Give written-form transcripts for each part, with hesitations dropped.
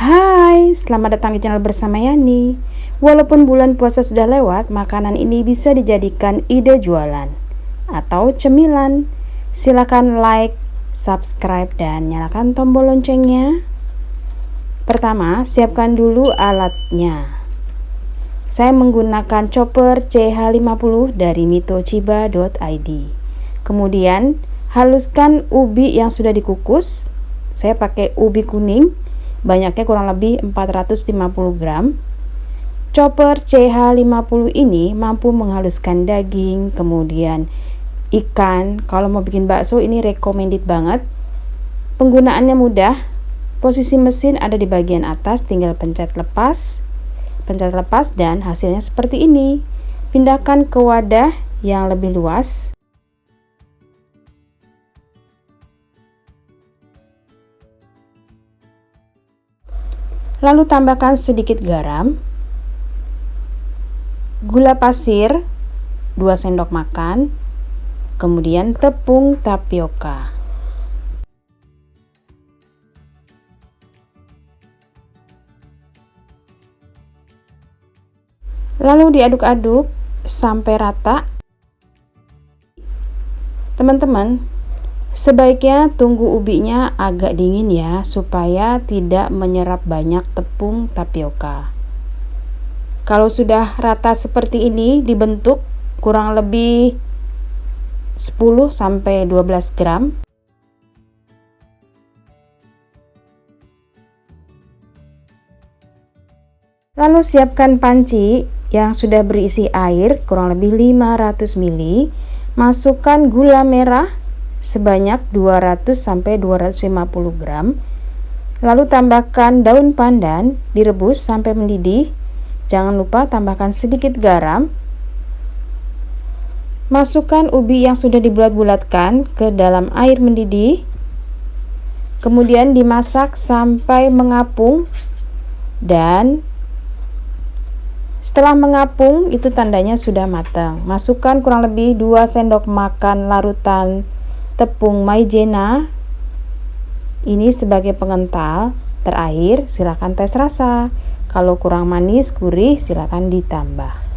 Hai, selamat datang di channel bersama Yani. Walaupun bulan puasa sudah lewat, makanan ini bisa dijadikan ide jualan atau cemilan. Silakan like, subscribe, dan nyalakan tombol loncengnya. Pertama, siapkan dulu alatnya. Saya menggunakan chopper CH50 dari mitochiba.id. Kemudian, haluskan ubi yang sudah dikukus. Saya pakai ubi kuning, banyaknya kurang lebih 450 gram. Chopper CH50 ini mampu menghaluskan daging, kemudian ikan. Kalau mau bikin bakso ini recommended banget. Penggunaannya mudah. Posisi mesin ada di bagian atas, tinggal pencet lepas dan hasilnya seperti ini. Pindahkan ke wadah yang lebih luas. Lalu tambahkan sedikit garam, gula pasir 2 sendok makan, kemudian tepung tapioka. Lalu diaduk-aduk sampai rata. Teman-teman, sebaiknya tunggu ubinya agak dingin ya, supaya tidak menyerap banyak tepung tapioka. Kalau sudah rata seperti ini, dibentuk kurang lebih 10-12 gram. Lalu siapkan panci yang sudah berisi air kurang lebih 500 ml. Masukkan gula merah sebanyak 200-250 gram. Lalu tambahkan daun pandan, direbus sampai mendidih. Jangan lupa tambahkan sedikit garam. Masukkan ubi yang sudah dibulat-bulatkan ke dalam air mendidih. Kemudian dimasak sampai mengapung, dan setelah mengapung itu tandanya sudah matang. Masukkan kurang lebih 2 sendok makan larutan tepung maizena. Ini sebagai pengental. Terakhir, silakan tes rasa. Kalau kurang manis, gurih, silakan ditambah.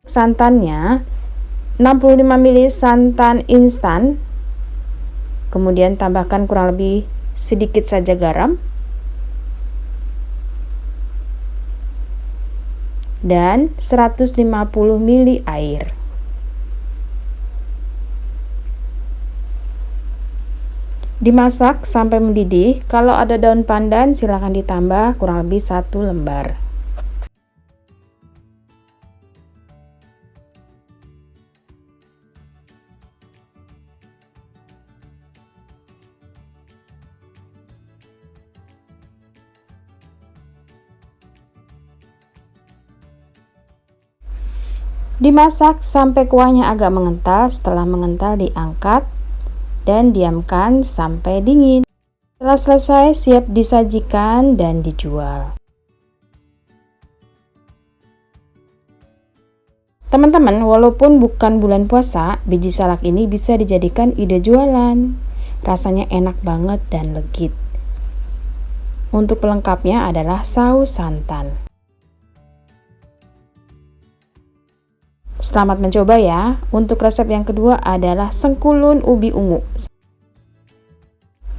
Santannya 65 ml santan instan. Kemudian tambahkan kurang lebih sedikit saja garam dan 150 ml air. Dimasak sampai mendidih. Kalau ada daun pandan silakan ditambah kurang lebih 1 lembar. Dimasak sampai kuahnya agak mengental. Setelah mengental diangkat dan diamkan sampai dingin. Setelah selesai, siap disajikan dan dijual. Teman-teman, walaupun bukan bulan puasa, biji salak ini bisa dijadikan ide jualan. Rasanya enak banget dan legit. Untuk pelengkapnya adalah saus santan. Selamat mencoba ya. Untuk resep yang kedua adalah sengkulun ubi ungu.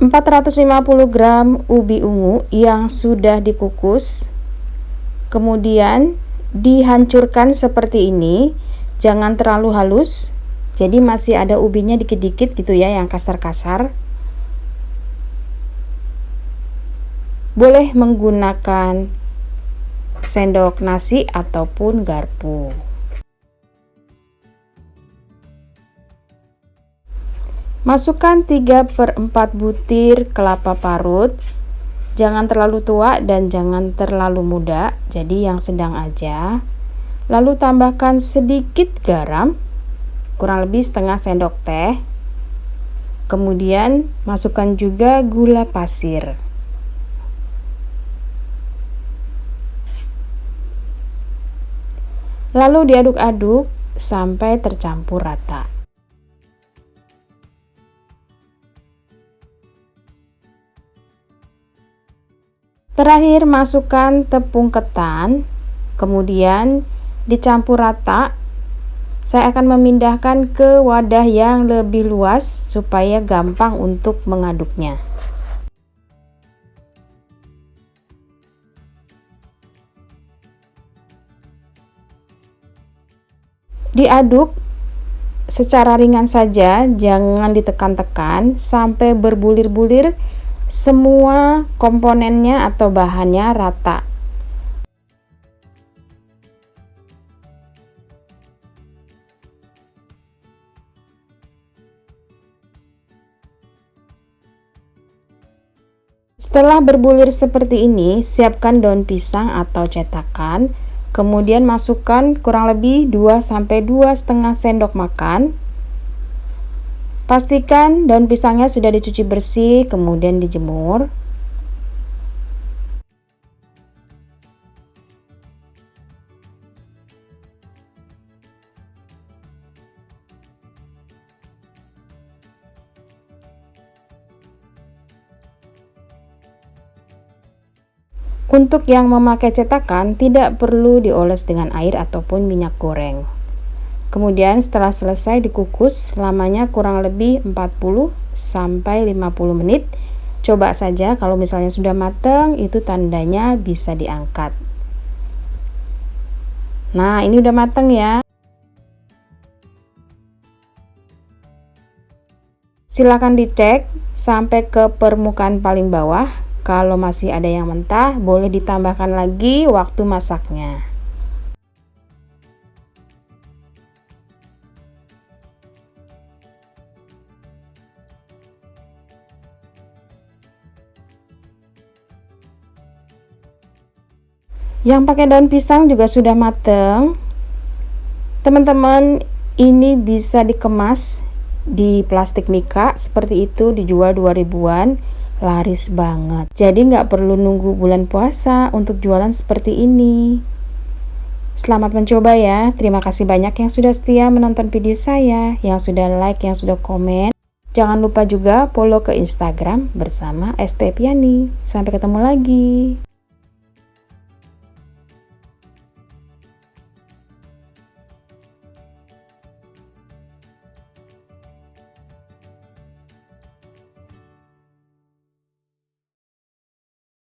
450 gram ubi ungu yang sudah dikukus, kemudian dihancurkan seperti ini. Jangan terlalu halus, jadi masih ada ubinya dikit-dikit gitu ya, yang kasar-kasar. Boleh menggunakan sendok nasi ataupun garpu. Masukkan 3/4 butir kelapa parut. Jangan terlalu tua dan jangan terlalu muda, jadi yang sedang aja. Lalu tambahkan sedikit garam, kurang lebih setengah sendok teh. Kemudian masukkan juga gula pasir. Lalu diaduk-aduk sampai tercampur rata. Terakhir, masukkan tepung ketan, kemudian dicampur rata. Saya akan memindahkan ke wadah yang lebih luas supaya gampang untuk mengaduknya. Diaduk secara ringan saja, jangan ditekan-tekan sampai berbulir-bulir semua komponennya atau bahannya rata. Setelah berbulir seperti ini, siapkan daun pisang atau cetakan, kemudian masukkan kurang lebih 2-2,5 sendok makan. Pastikan daun pisangnya sudah dicuci bersih, kemudian dijemur. Untuk yang memakai cetakan, tidak perlu dioles dengan air ataupun minyak goreng. Kemudian setelah selesai dikukus, lamanya kurang lebih 40-50 menit. Coba saja, kalau misalnya sudah matang, itu tandanya bisa diangkat. Nah, ini udah matang ya. Silakan dicek sampai ke permukaan paling bawah. Kalau masih ada yang mentah, boleh ditambahkan lagi waktu masaknya. Yang pakai daun pisang juga sudah mateng. Teman-teman, ini bisa dikemas di plastik mika seperti itu, dijual 2000-an, laris banget. Jadi nggak perlu nunggu bulan puasa untuk jualan seperti ini. Selamat mencoba ya. Terima kasih banyak yang sudah setia menonton video saya, yang sudah like, yang sudah komen. Jangan lupa juga follow ke Instagram bersama Estepiani. Sampai ketemu lagi.